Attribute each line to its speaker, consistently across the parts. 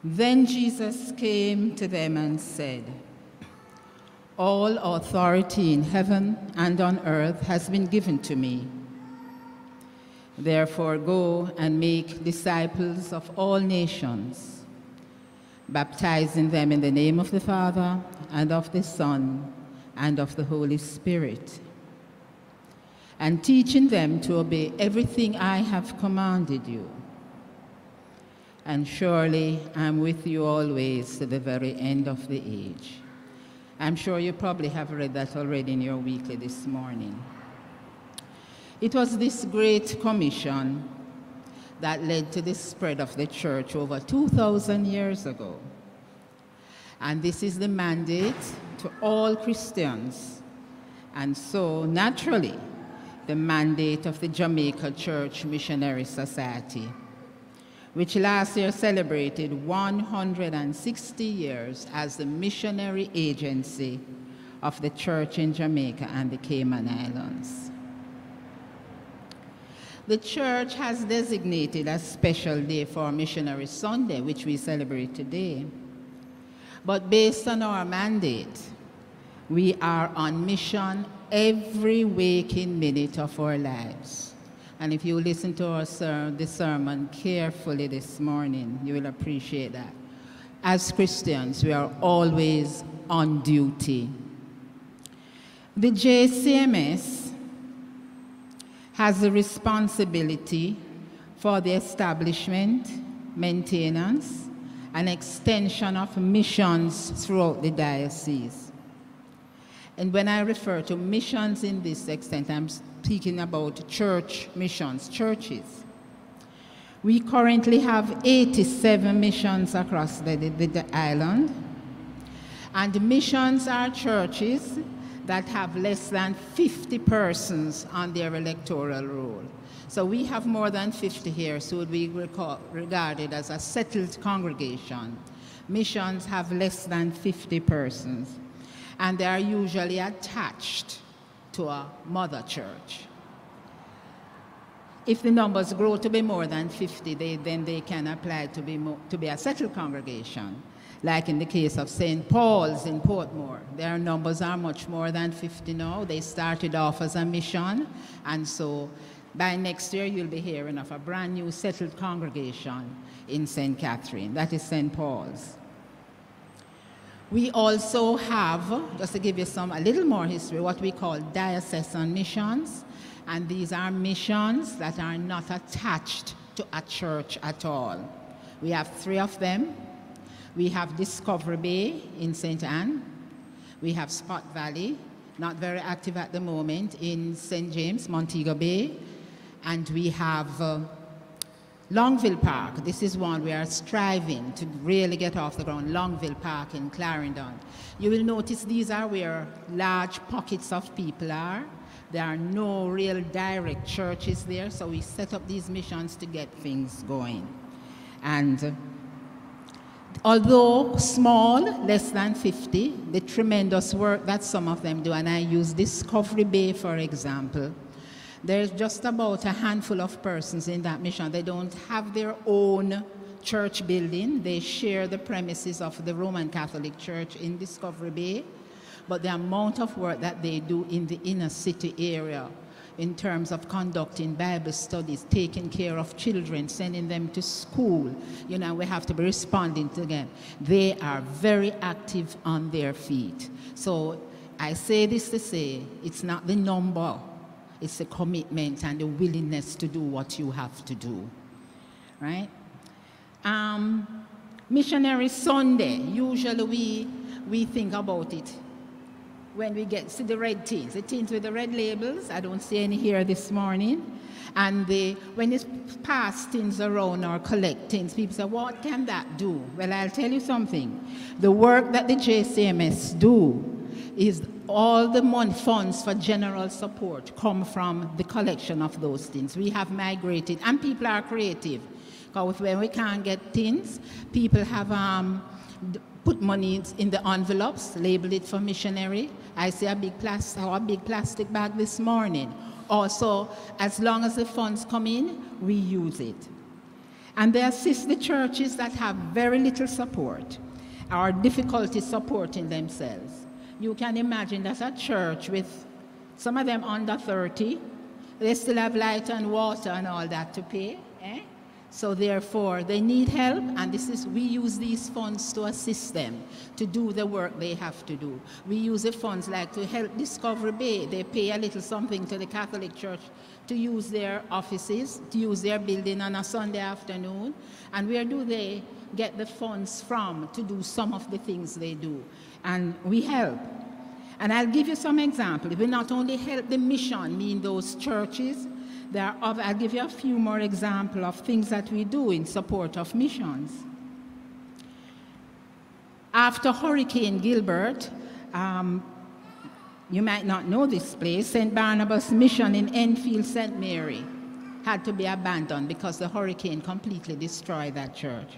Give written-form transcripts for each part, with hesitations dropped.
Speaker 1: Then Jesus came to them and said, "All authority in heaven and on earth has been given to me. Therefore go and make disciples of all nations, baptizing them in the name of the Father and of the Son and of the Holy Spirit, and teaching them to obey everything I have commanded you. And surely I'm with you always to the very end of the age." I'm sure you probably have read that already in your weekly this morning. It was this great commission that led to the spread of the church over 2,000 years ago. And this is the mandate to all Christians. And so, naturally, the mandate of the Jamaica Church Missionary Society, which last year celebrated 160 years as the missionary agency of the church in Jamaica and the Cayman Islands. The church has designated a special day for Missionary Sunday, which we celebrate today. But based on our mandate, we are on mission every waking minute of our lives. And if you listen to the sermon carefully this morning, you will appreciate that. As Christians, we are always on duty. The JCMS has the responsibility for the establishment, maintenance, and extension of missions throughout the diocese. And when I refer to missions in this extent, I'm speaking about church missions, churches. We currently have 87 missions across the island. And missions are churches that have less than 50 persons on their electoral roll. So we have more than 50 here, so would be regarded as a settled congregation. Missions have less than 50 persons, and they are usually attached to a mother church. If the numbers grow to be more than 50, then they can apply to be a settled congregation. Like in the case of St. Paul's in Portmore, their numbers are much more than 50 now. They started off as a mission, and so by next year you'll be hearing of a brand new settled congregation in St. Catherine. That is St. Paul's. We also have, just to give you a little more history, what we call Diocesan Missions, and these are missions that are not attached to a church at all. We have 3 of them. We have Discovery Bay in St. Anne. We have Spot Valley, not very active at the moment, in St. James, Montego Bay. And we have Longville Park. This is one we are striving to really get off the ground, Longville Park in Clarendon. You will notice these are where large pockets of people are. There are no real direct churches there, so we set up these missions to get things going. And although small, less than 50, the tremendous work that some of them do, and I use Discovery Bay for example, there's just about a handful of persons in that mission. They don't have their own church building. They share the premises of the Roman Catholic Church in Discovery Bay, but the amount of work that they do in the inner city area in terms of conducting Bible studies, taking care of children, sending them to school. You know, we have to be responding to them. They are very active on their feet. So I say this to say, it's not the number, it's the commitment and the willingness to do what you have to do, right? Missionary Sunday, usually we think about it when we see the red teens, the teens with the red labels. I don't see any here this morning. And when it's pass things around or collect things, people say, what can that do? Well, I'll tell you something. The work that the JCMS do is all the money funds for general support come from the collection of those things. We have migrated, and people are creative. Because when we can't get things, people have put money in the envelopes, label it for missionary. I see a big plastic bag this morning. Also, as long as the funds come in, we use it. And they assist the churches that have very little support or difficulty supporting themselves. You can imagine that a church with some of them under 30, they still have light and water and all that to pay. So therefore, they need help, and we use these funds to assist them to do the work they have to do. We use the funds like to help Discovery Bay. They pay a little something to the Catholic Church to use their offices, to use their building on a Sunday afternoon. And where do they get the funds from to do some of the things they do? And we help. And I'll give you some examples. We not only help the mission, mean those churches, I'll give you a few more examples of things that we do in support of missions. After Hurricane Gilbert, you might not know this place, St. Barnabas Mission in Enfield, St. Mary, had to be abandoned because the hurricane completely destroyed that church.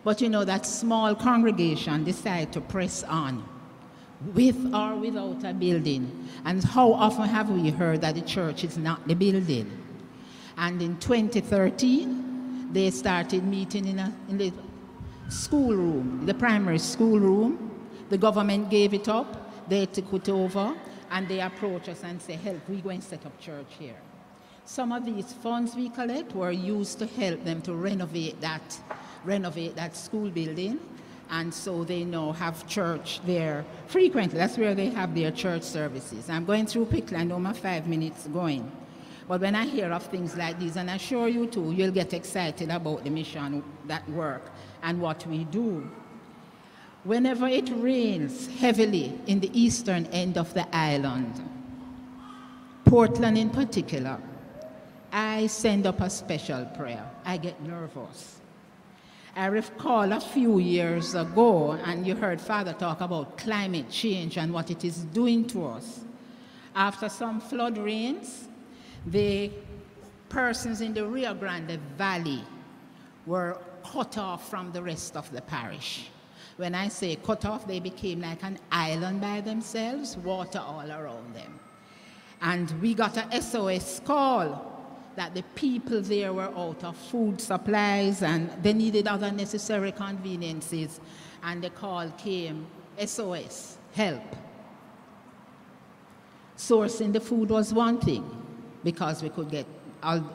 Speaker 1: But you know, that small congregation decided to press on, with or without a building. And how often have we heard that the church is not the building? And in 2013, they started meeting in the schoolroom, the primary schoolroom. The government gave it up, they took it over, and they approached us and said, help, we're going to set up church here. Some of these funds we collect were used to help them to renovate that school building. And so they now have church there frequently. That's where they have their church services. I'm going through quickly, I know my 5 minutes going. But when I hear of things like these, and I assure you too, you'll get excited about the mission, that work, and what we do. Whenever it rains heavily in the eastern end of the island, Portland in particular, I send up a special prayer. I get nervous. I recall a few years ago, and you heard Father talk about climate change and what it is doing to us. After some flood rains, the persons in the Rio Grande Valley were cut off from the rest of the parish. When I say cut off, they became like an island by themselves, water all around them. And we got a SOS call that the people there were out of food supplies and they needed other necessary conveniences. And the call came, SOS, help. Sourcing the food was one thing, because we could get,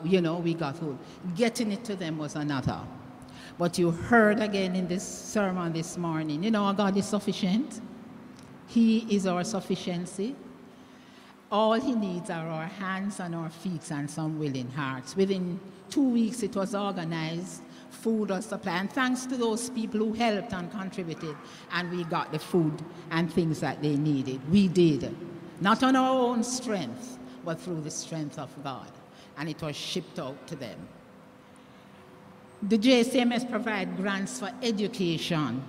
Speaker 1: we got food. Getting it to them was another. But you heard again in this sermon this morning, our God is sufficient. He is our sufficiency. All he needs are our hands and our feet and some willing hearts. Within 2 weeks it was organized, food was supplied, and thanks to those people who helped and contributed, and we got the food and things that they needed. We did, not on our own strength, but through the strength of God, and it was shipped out to them. The JCMS provide grants for education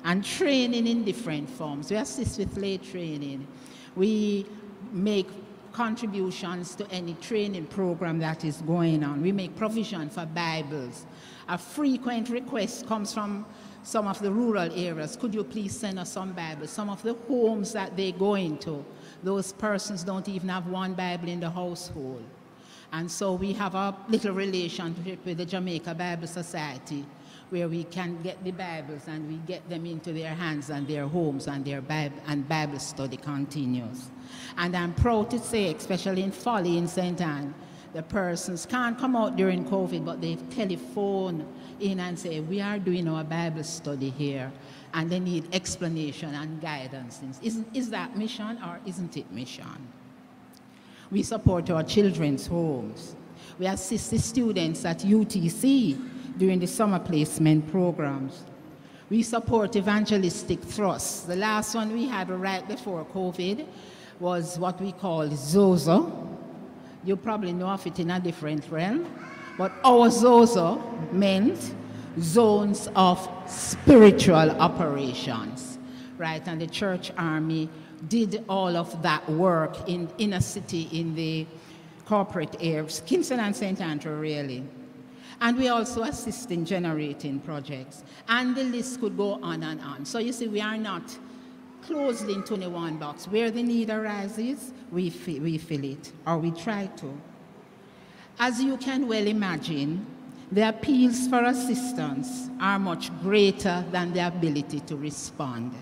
Speaker 1: and training in different forms. We assist with lay training. We make contributions to any training program that is going on. We make provision for Bibles. A frequent request comes from some of the rural areas. Could you please send us some Bibles? Some of the homes that they go into, those persons don't even have one Bible in the household. And so we have a little relationship with the Jamaica Bible Society, where we can get the Bibles and we get them into their hands and their homes, and their Bible study continues. And I'm proud to say, especially in Folly in St. Anne, the persons can't come out during COVID, but they telephone in and say, we are doing our Bible study here, and they need explanation and guidance. Is that mission or isn't it mission? We support our children's homes. We assist the students at UTC during the summer placement programs. We support evangelistic thrusts. The last one we had right before COVID was what we call Zozo. You probably know of it in a different realm, but our Zozo meant zones of spiritual operations, right? And the church army did all of that work in inner city, in the corporate areas, Kingston and St. Andrew, really. And we also assist in generating projects. And the list could go on and on. So you see, we are not closely in 21 box. Where the need arises, we fill it, or we try to. As you can well imagine, The appeals for assistance are much greater than the ability to respond.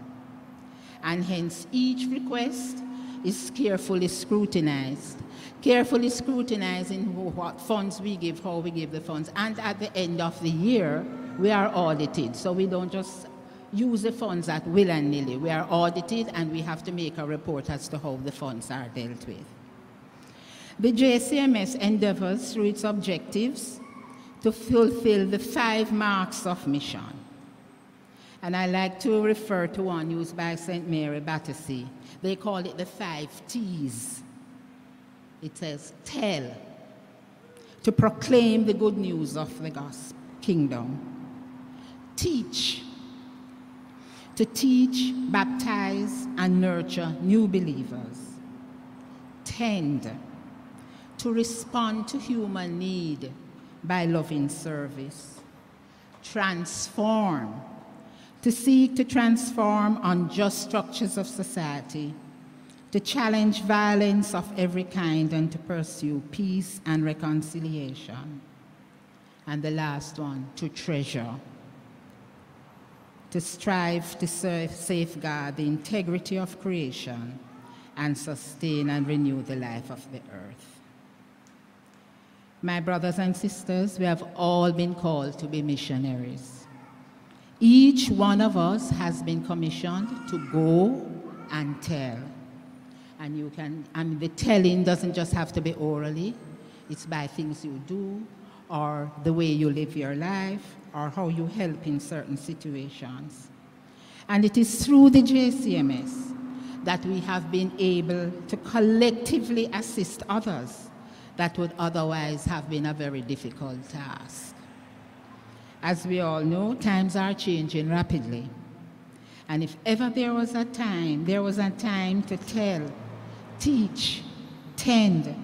Speaker 1: And hence each request is carefully scrutinized in what funds we give, how we give the funds. And at the end of the year, we are audited. So we don't just use the funds at will and nilly. We are audited and we have to make a report as to how the funds are dealt with. The JCMS endeavors through its objectives to fulfill the 5 marks of mission. And I like to refer to one used by St. Mary Battersea. They call it the 5 T's. It says, tell, to proclaim the good news of the gospel kingdom. Teach, to teach, baptize, and nurture new believers. Tend, to respond to human need by loving service. Transform, to seek to transform unjust structures of society, to challenge violence of every kind, and to pursue peace and reconciliation. And the last one, to treasure, to strive to safeguard the integrity of creation and sustain and renew the life of the earth. My brothers and sisters, we have all been called to be missionaries. Each one of us has been commissioned to go and tell. And the telling doesn't just have to be orally. It's by things you do, or the way you live your life, or how you help in certain situations. And it is through the JCMS that we have been able to collectively assist others that would otherwise have been a very difficult task. As we all know, times are changing rapidly. And if ever there was a time to tell, teach, tend,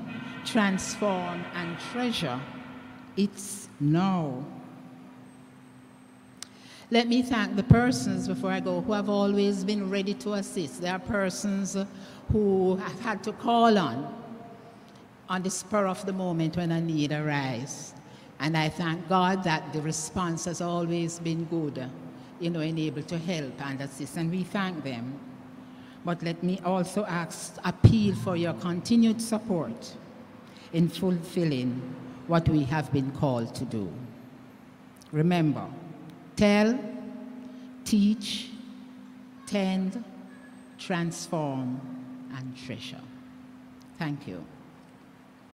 Speaker 1: transform, and treasure, it's now. Let me thank the persons, before I go, who have always been ready to assist. There are persons who have had to call on the spur of the moment when a need arises. And I thank God that the response has always been good, in able to help and assist, and we thank them. But let me also appeal for your continued support in fulfilling what we have been called to do. Remember, tell, teach, tend, transform, and treasure. Thank you.